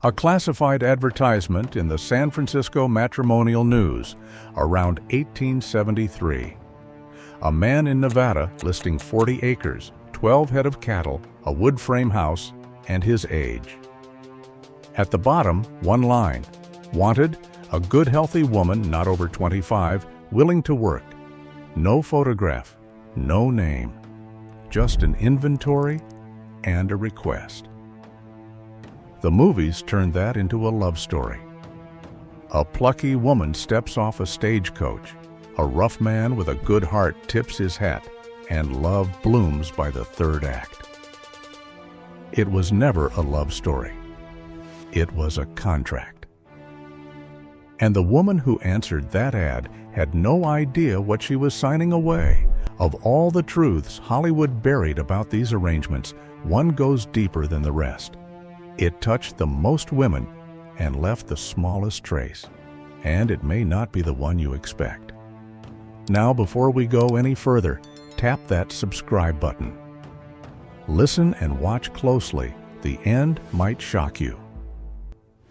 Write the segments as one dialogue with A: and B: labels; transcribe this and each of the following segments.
A: A classified advertisement in the San Francisco Matrimonial News around 1873. A man in Nevada listing 40 acres, 12 head of cattle, a wood frame house, and his age. At the bottom, one line. Wanted, a good healthy woman not over 25, willing to work. No photograph, no name. Just an inventory and a request. The movies turned that into a love story. A plucky woman steps off a stagecoach. A rough man with a good heart tips his hat, and love blooms by the third act. It was never a love story. It was a contract. And the woman who answered that ad had no idea what she was signing away. Of all the truths Hollywood buried about these arrangements, one goes deeper than the rest. It touched the most women and left the smallest trace, and it may not be the one you expect. Now, before we go any further, tap that subscribe button. Listen and watch closely. The end might shock you.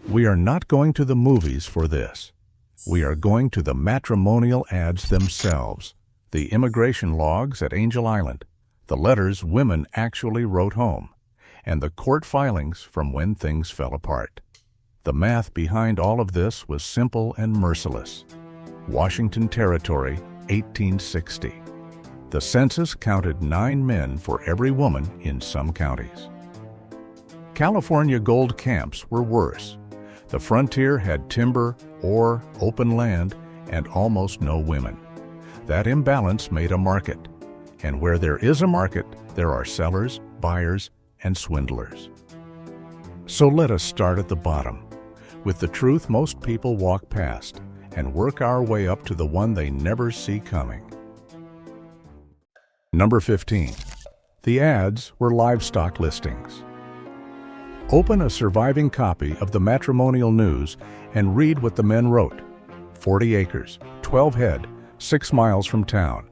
A: We are not going to the movies for this. We are going to the matrimonial ads themselves, the immigration logs at Angel Island, the letters women actually wrote home, and the court filings from when things fell apart. The math behind all of this was simple and merciless. Washington Territory, 1860. The census counted 9 men for every woman in some counties. California gold camps were worse. The frontier had timber, ore, open land, and almost no women. That imbalance made a market. And where there is a market, there are sellers, buyers, and swindlers. So let us start at the bottom, with the truth most people walk past, and work our way up to the one they never see coming. Number 15. The ads were livestock listings. Open a surviving copy of the Matrimonial News and read what the men wrote. 40 acres, 12 head, 6 miles from town.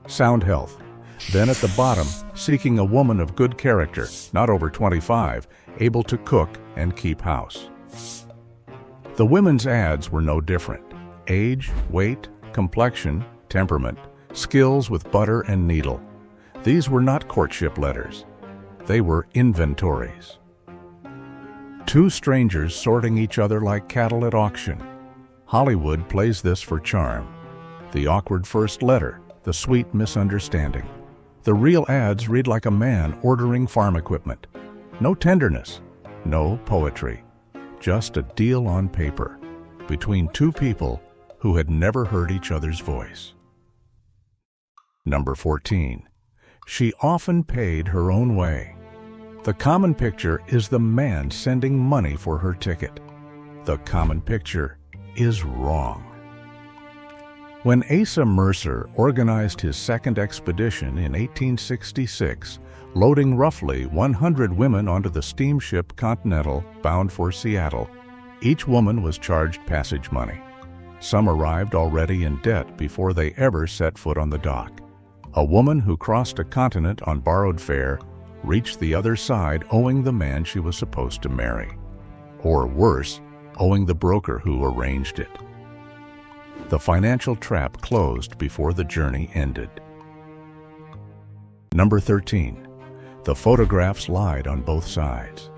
A: Sound health. Then at the bottom, seeking a woman of good character, not over 25, able to cook and keep house. The women's ads were no different. Age, weight, complexion, temperament, skills with butter and needle. These were not courtship letters. They were inventories. Two strangers sorting each other like cattle at auction. Hollywood plays this for charm. The awkward first letter, the sweet misunderstanding. The real ads read like a man ordering farm equipment. No tenderness, no poetry. Just a deal on paper between two people who had never heard each other's voice. Number 14. She often paid her own way. The common picture is the man sending money for her ticket. The common picture is wrong. When Asa Mercer organized his second expedition in 1866, loading roughly 100 women onto the steamship Continental bound for Seattle, each woman was charged passage money. Some arrived already in debt before they ever set foot on the dock. A woman who crossed a continent on borrowed fare reached the other side owing the man she was supposed to marry. Or worse, owing the broker who arranged it. The financial trap closed before the journey ended. Number 13. The photographs lied on both sides.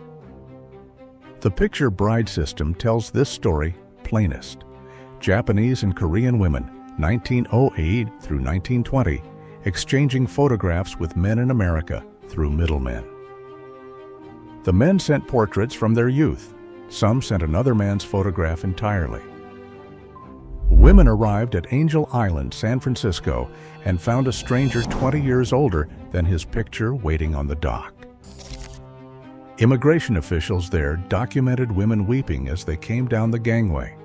A: The picture bride system tells this story plainest. Japanese and Korean women, 1908 through 1920, exchanging photographs with men in America through middlemen. The men sent portraits from their youth. Some sent another man's photograph entirely. Women arrived at Angel Island, San Francisco, and found a stranger 20 years older than his picture waiting on the dock. Immigration officials there documented women weeping as they came down the gangway.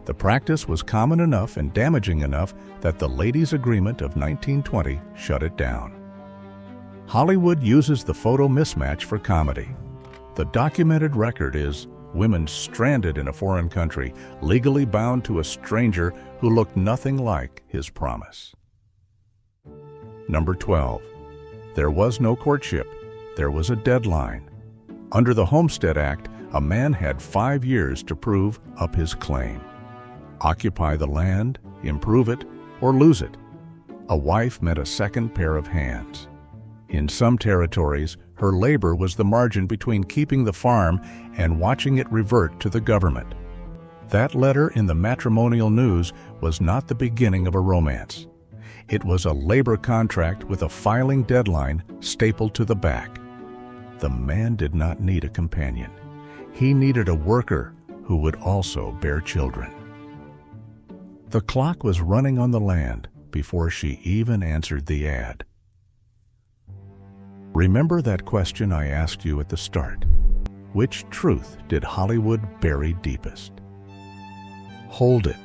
A: The practice was common enough and damaging enough that the Ladies' Agreement of 1920 shut it down. Hollywood uses the photo mismatch for comedy. The documented record is women stranded in a foreign country, legally bound to a stranger who looked nothing like his promise. Number 12. There was no courtship. There was a deadline. Under the Homestead Act, A man had 5 years to prove up his claim. Occupy the land, improve it, or lose it. A wife meant a second pair of hands. In some territories, her labor was the margin between keeping the farm and watching it revert to the government. That letter in the matrimonial news was not the beginning of a romance. It was a labor contract with a filing deadline stapled to the back. The man did not need a companion. He needed a worker who would also bear children. The clock was running on the land before she even answered the ad. Remember that question I asked you at the start? Which truth did Hollywood bury deepest? Hold it.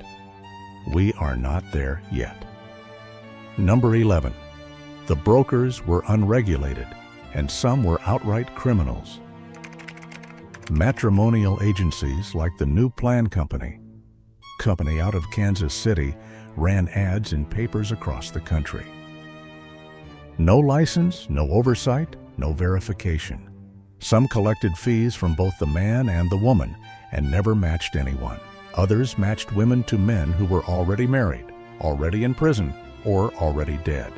A: We are not there yet. Number 11. The brokers were unregulated, and some were outright criminals. Matrimonial agencies like the New Plan Company out of Kansas City ran ads in papers across the country. No license, no oversight, no verification. Some collected fees from both the man and the woman and never matched anyone. Others matched women to men who were already married, already in prison, or already dead.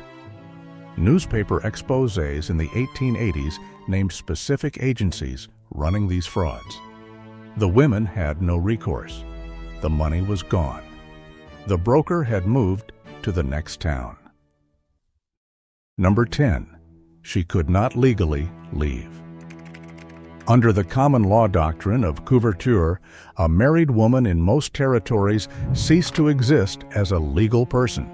A: Newspaper exposés in the 1880s named specific agencies running these frauds. The women had no recourse. The money was gone. The broker had moved to the next town. Number 10. She could not legally leave. Under the common law doctrine of couverture, a married woman in most territories ceased to exist as a legal person.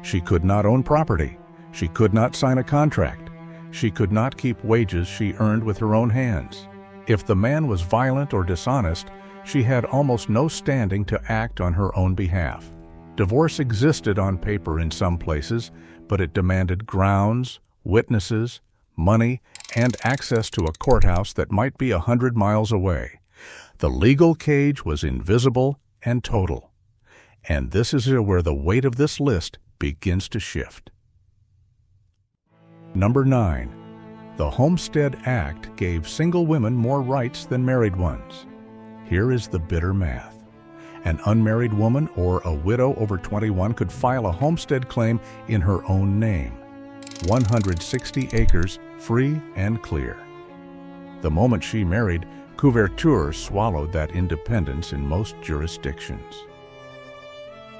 A: She could not own property. She could not sign a contract. She could not keep wages she earned with her own hands. If the man was violent or dishonest, she had almost no standing to act on her own behalf. Divorce existed on paper in some places, but it demanded grounds, witnesses, money, and access to a courthouse that might be 100 miles away. The legal cage was invisible and total. And this is where the weight of this list begins to shift. Number 9. The Homestead Act gave single women more rights than married ones. Here is the bitter math. An unmarried woman or a widow over 21 could file a homestead claim in her own name. 160 acres, free and clear. The moment she married, couverture swallowed that independence in most jurisdictions.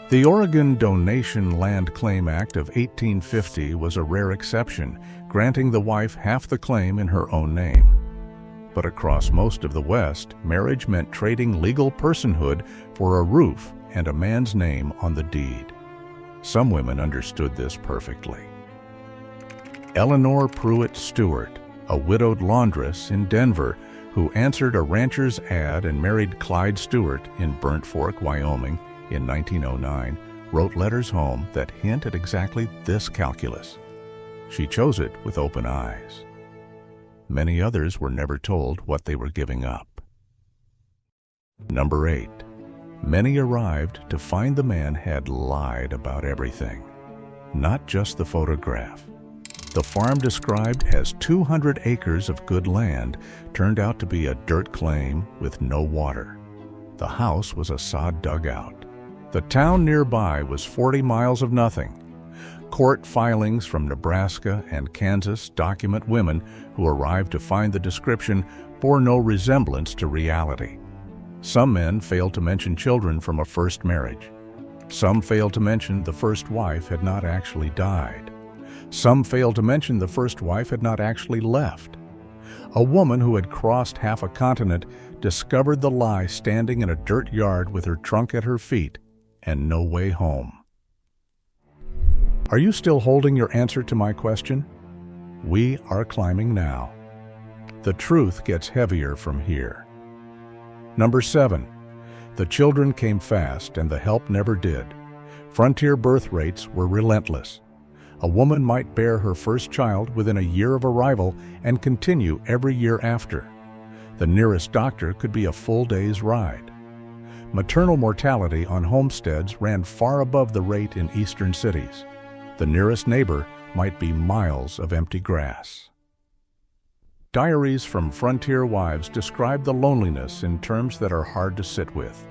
A: The Oregon Donation Land Claim Act of 1850 was a rare exception, granting the wife half the claim in her own name. But across most of the West, marriage meant trading legal personhood for a roof and a man's name on the deed. Some women understood this perfectly. Elinore Pruitt Stewart, a widowed laundress in Denver who answered a rancher's ad and married Clyde Stewart in Burnt Fork, Wyoming in 1909, wrote letters home that hint at exactly this calculus. She chose it with open eyes. Many others were never told what they were giving up. Number 8. Many arrived to find the man had lied about everything, not just the photograph. The farm described as 200 acres of good land turned out to be a dirt claim with no water. The house was a sod dugout. The town nearby was 40 miles of nothing. Court filings from Nebraska and Kansas document women who arrived to find the description bore no resemblance to reality. Some men failed to mention children from a first marriage. Some failed to mention the first wife had not actually died. Some failed to mention the first wife had not actually left. A woman who had crossed half a continent discovered the lie standing in a dirt yard with her trunk at her feet and no way home. Are you still holding your answer to my question? We are climbing now. The truth gets heavier from here. Number 7. The children came fast and the help never did. Frontier birth rates were relentless. A woman might bear her first child within a year of arrival and continue every year after. The nearest doctor could be a full day's ride. Maternal mortality on homesteads ran far above the rate in eastern cities. The nearest neighbor might be miles of empty grass. Diaries from frontier wives describe the loneliness in terms that are hard to sit with.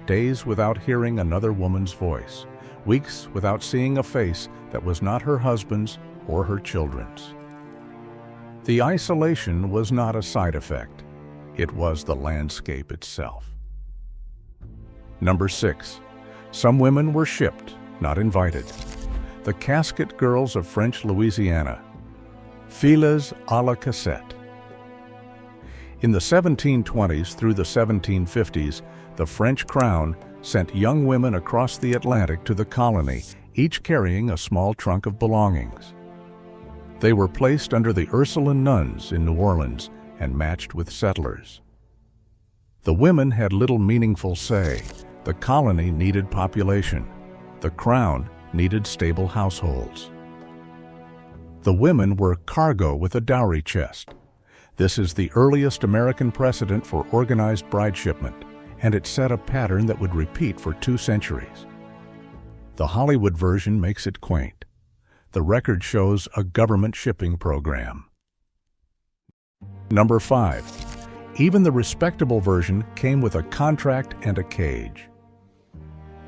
A: Days without hearing another woman's voice, weeks without seeing a face that was not her husband's or her children's. The isolation was not a side effect. It was the landscape itself. Number 6. Some women were shipped, not invited. The Casket Girls of French Louisiana. Filles à la cassette. In the 1720s through the 1750s, the French crown sent young women across the Atlantic to the colony, each carrying a small trunk of belongings. They were placed under the Ursuline nuns in New Orleans and matched with settlers. The women had little meaningful say. The colony needed population. The crown needed stable households. The women were cargo with a dowry chest. This is the earliest American precedent for organized bride shipment, and it set a pattern that would repeat for 2 centuries. The Hollywood version makes it quaint. The record shows a government shipping program. Number 5. Even the respectable version came with a contract and a cage.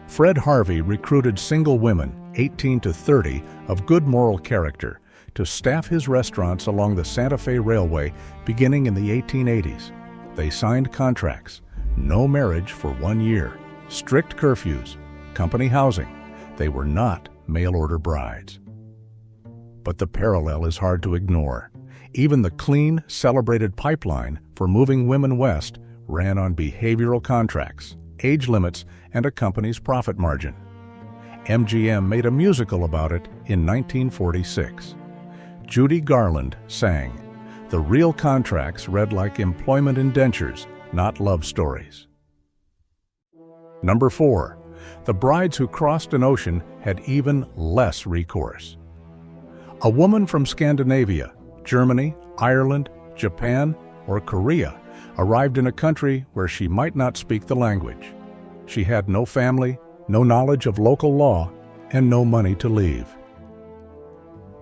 A: Fred Harvey recruited single women, 18 to 30, of good moral character, to staff his restaurants along the Santa Fe Railway beginning in the 1880s. They signed contracts, no marriage for 1 year, strict curfews, company housing. They were not mail-order brides. But the parallel is hard to ignore. Even the clean, celebrated pipeline for moving women west ran on behavioral contracts, age limits, and a company's profit margin. MGM made a musical about it in 1946. Judy Garland sang, "The real contracts read like employment indentures, not love stories." Number 4. The brides who crossed an ocean had even less recourse. A woman from Scandinavia, Germany, Ireland, Japan, or Korea arrived in a country where she might not speak the language. She had no family, no knowledge of local law, and no money to leave.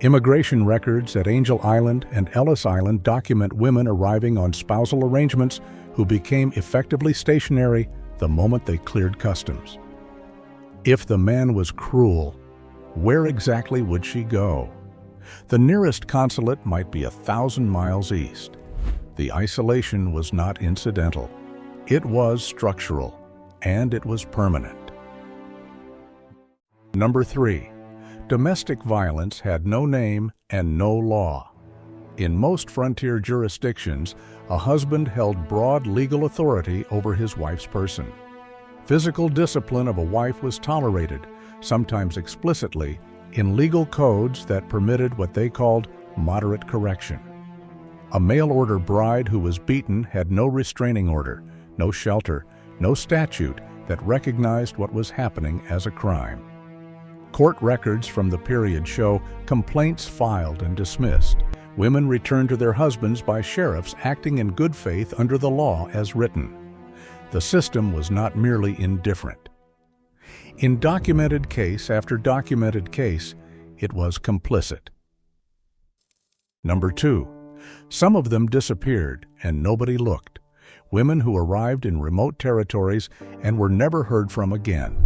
A: Immigration records at Angel Island and Ellis Island document women arriving on spousal arrangements who became effectively stationary the moment they cleared customs. If the man was cruel, where exactly would she go? The nearest consulate might be 1,000 miles east. The isolation was not incidental. It was structural, and it was permanent. Number 3. Domestic violence had no name and no law. In most frontier jurisdictions, a husband held broad legal authority over his wife's person. Physical discipline of a wife was tolerated, sometimes explicitly, in legal codes that permitted what they called moderate correction. A mail-order bride who was beaten had no restraining order, no shelter, no statute that recognized what was happening as a crime. Court records from the period show complaints filed and dismissed. Women returned to their husbands by sheriffs acting in good faith under the law as written. The system was not merely indifferent. In documented case after documented case, it was complicit. Number 2. Some of them disappeared and nobody looked. Women who arrived in remote territories and were never heard from again.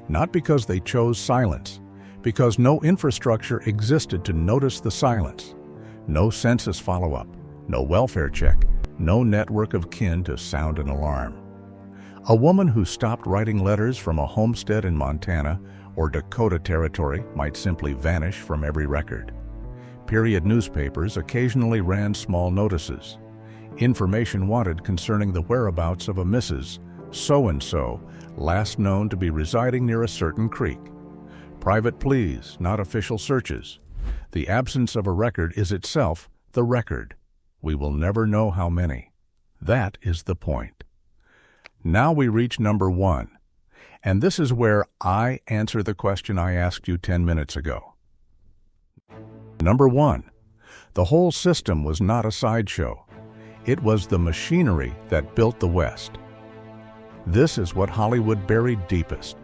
A: Not because they chose silence, because no infrastructure existed to notice the silence. No census follow-up, no welfare check, no network of kin to sound an alarm. A woman who stopped writing letters from a homestead in Montana or Dakota Territory might simply vanish from every record. Period newspapers occasionally ran small notices. Information wanted concerning the whereabouts of a Mrs. So-and-so, last known to be residing near a certain creek. Private pleas, not official searches. The absence of a record is itself the record. We will never know how many. That is the point. Now we reach number 1, and this is where I answer the question I asked you 10 minutes ago. Number 1, the whole system was not a sideshow. It was the machinery that built the West. This is what Hollywood buried deepest.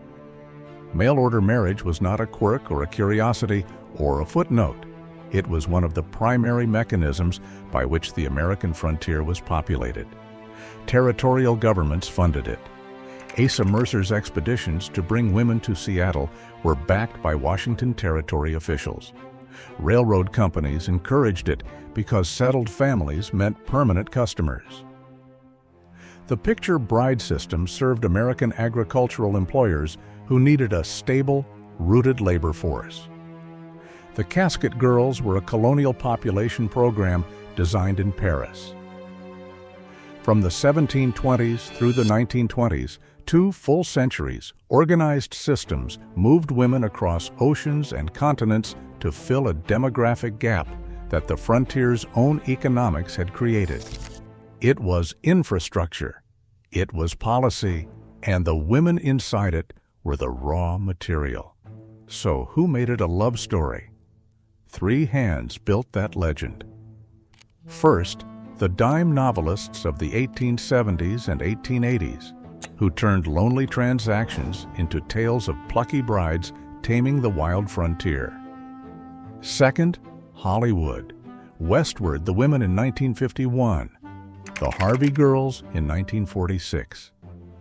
A: Mail-order marriage was not a quirk or a curiosity or a footnote. It was one of the primary mechanisms by which the American frontier was populated. Territorial governments funded it. Asa Mercer's expeditions to bring women to Seattle were backed by Washington Territory officials. Railroad companies encouraged it because settled families meant permanent customers. The picture bride system served American agricultural employers who needed a stable, rooted labor force. The casket girls were a colonial population program designed in Paris. From the 1720s through the 1920s, 2 full centuries, organized systems moved women across oceans and continents to fill a demographic gap that the frontier's own economics had created. It was infrastructure, it was policy, and the women inside it were the raw material. So who made it a love story? 3 hands built that legend. First, the dime novelists of the 1870s and 1880s, who turned lonely transactions into tales of plucky brides taming the wild frontier. Second, Hollywood. Westward, the women in 1951, the Harvey Girls in 1946,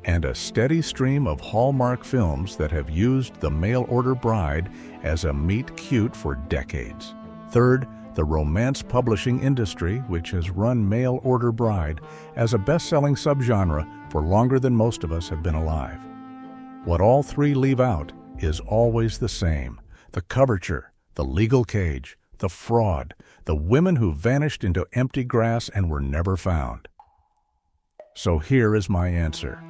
A: and a steady stream of Hallmark films that have used the mail-order bride as a meet cute for decades. Third, the romance publishing industry, which has run mail-order bride as a best-selling subgenre for longer than most of us have been alive. What all 3 leave out is always the same: the coverture, the legal cage, the fraud, the women who vanished into empty grass and were never found. So here is my answer.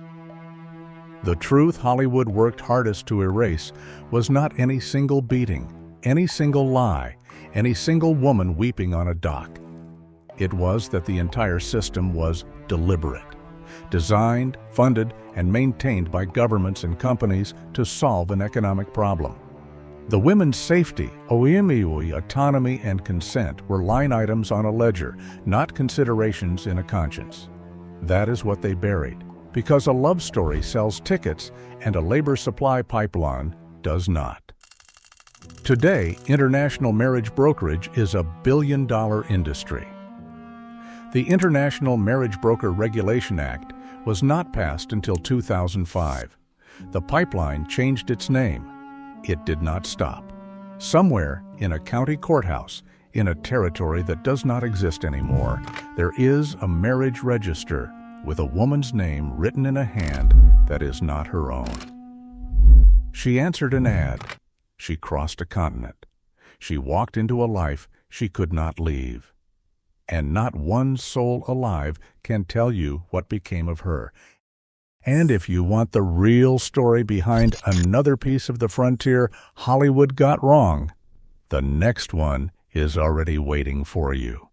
A: The truth Hollywood worked hardest to erase was not any single beating, any single lie, any single woman weeping on a dock. It was that the entire system was deliberate, designed, funded, and maintained by governments and companies to solve an economic problem. The women's safety, autonomy, and consent were line items on a ledger, not considerations in a conscience. That is what they buried, because a love story sells tickets and a labor supply pipeline does not. Today, international marriage brokerage is a billion-dollar industry. The International Marriage Broker Regulation Act was not passed until 2005. The pipeline changed its name. It did not stop. Somewhere in a county courthouse, in a territory that does not exist anymore, there is a marriage register with a woman's name written in a hand that is not her own. She answered an ad. She crossed a continent. She walked into a life she could not leave. And not one soul alive can tell you what became of her. And if you want the real story behind another piece of the frontier Hollywood got wrong, the next one is already waiting for you.